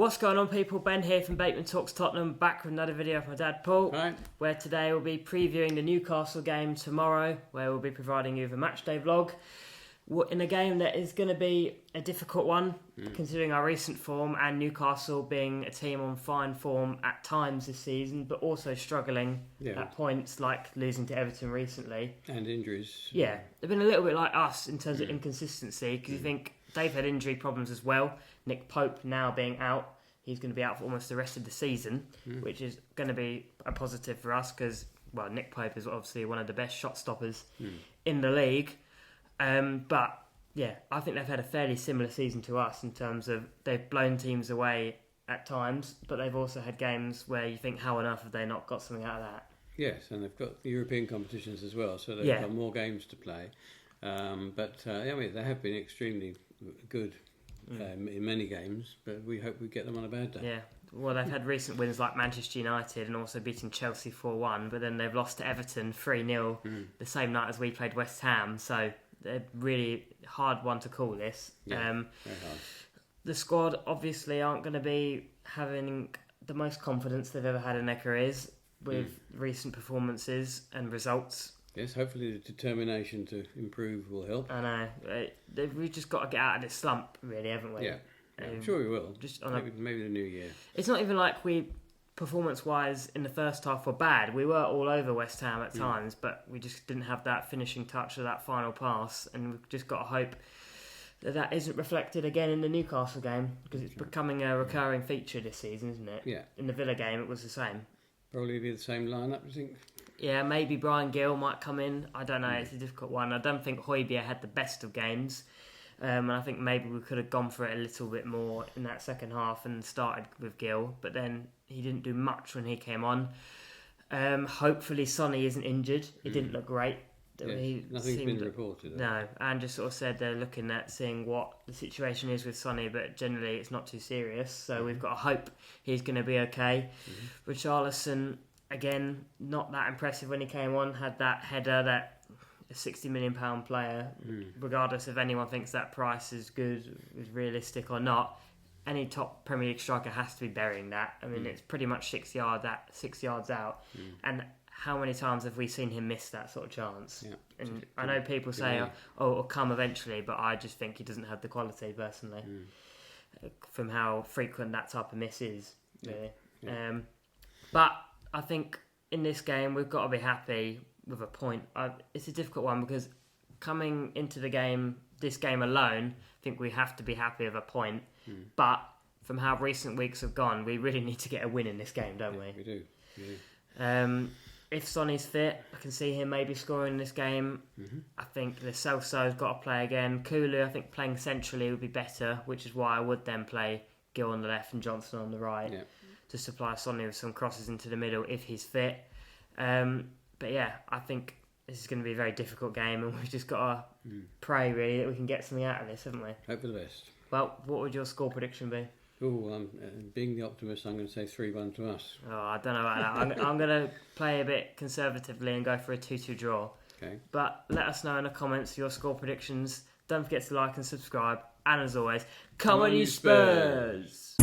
What's going on, people? Ben here from Bateman Talks Tottenham, back with another video of my dad Paul, Right. where today we'll be previewing the Newcastle game tomorrow, where we'll be providing you with a Matchday vlog in a game that is going to be a difficult one, considering our recent form and Newcastle being a team on fine form at times this season, but also struggling at points, like losing to Everton recently. And injuries. Yeah, they've been a little bit like us in terms of inconsistency, because you think they've had injury problems as well. Nick Pope now being out, he's going to be out for almost the rest of the season, which is going to be a positive for us because, well, Nick Pope is obviously one of the best shot stoppers in the league. But yeah, I think they've had a fairly similar season to us in terms of they've blown teams away at times, but they've also had games where you think, how on earth have they not got something out of that? Yes, and they've got European competitions as well, so they've got more games to play. I mean, they have been extremely good in many games, but we hope we get them on a bad day. Yeah, well, they've had recent wins like Manchester United and also beating Chelsea 4-1, but then they've lost to Everton 3-0 the same night as we played West Ham, so they're really hard one to call this. Yeah, very hard. The squad obviously aren't going to be having the most confidence they've ever had in their careers with recent performances and results. Yes, hopefully the determination to improve will help. I know. We've just got to get out of this slump, really, haven't we? Yeah, I'm sure we will. Just maybe the new year. It's not even like we, performance-wise, in the first half were bad. We were all over West Ham at times, but we just didn't have that finishing touch or that final pass, and we've just got to hope that isn't reflected again in the Newcastle game, because it's becoming a recurring feature this season, isn't it? Yeah. In the Villa game, it was the same. Probably be the same lineup, I think. Yeah, maybe Brian Gill might come in. I don't know. It's a difficult one. I don't think Højbjerg had the best of games. And I think maybe we could have gone for it a little bit more in that second half and started with Gill. But then he didn't do much when he came on. Hopefully Sonny isn't injured. It didn't look great. Yes, nothing's been reported. No, and just sort of said they're looking at seeing what the situation is with Sonny, but generally it's not too serious. So we've got to hope he's going to be okay. Richarlison, again, not that impressive when he came on. Had that header, that a £60 million player, regardless if anyone thinks that price is good, is realistic or not. Any top Premier League striker has to be burying that. I mean, it's pretty much 6 yards out. And how many times have we seen him miss that sort of chance? Yeah. And I know people say, it'll come eventually, but I just think he doesn't have the quality, personally, from how frequent that type of miss is, really. Yeah. But I think in this game, we've got to be happy with a point. It's a difficult one because coming into the game, this game alone, I think we have to be happy with a point. But from how recent weeks have gone, we really need to get a win in this game, don't we? We do. If Sonny's fit, I can see him maybe scoring in this game. I think the Celso's got to play again. Kulu, I think playing centrally would be better, which is why I would then play Gill on the left and Johnson on the right to supply Sonny with some crosses into the middle if he's fit. But yeah, I think this is going to be a very difficult game, and we've just got to pray, really, that we can get something out of this, haven't we? Hope for the best. Well, what would your score prediction be? Being the optimist, I'm going to say 3-1 to us. Oh, I don't know about that. I'm going to play a bit conservatively and go for a 2-2 draw. Okay. But let us know in the comments your score predictions. Don't forget to like and subscribe. And as always, come on you Spurs!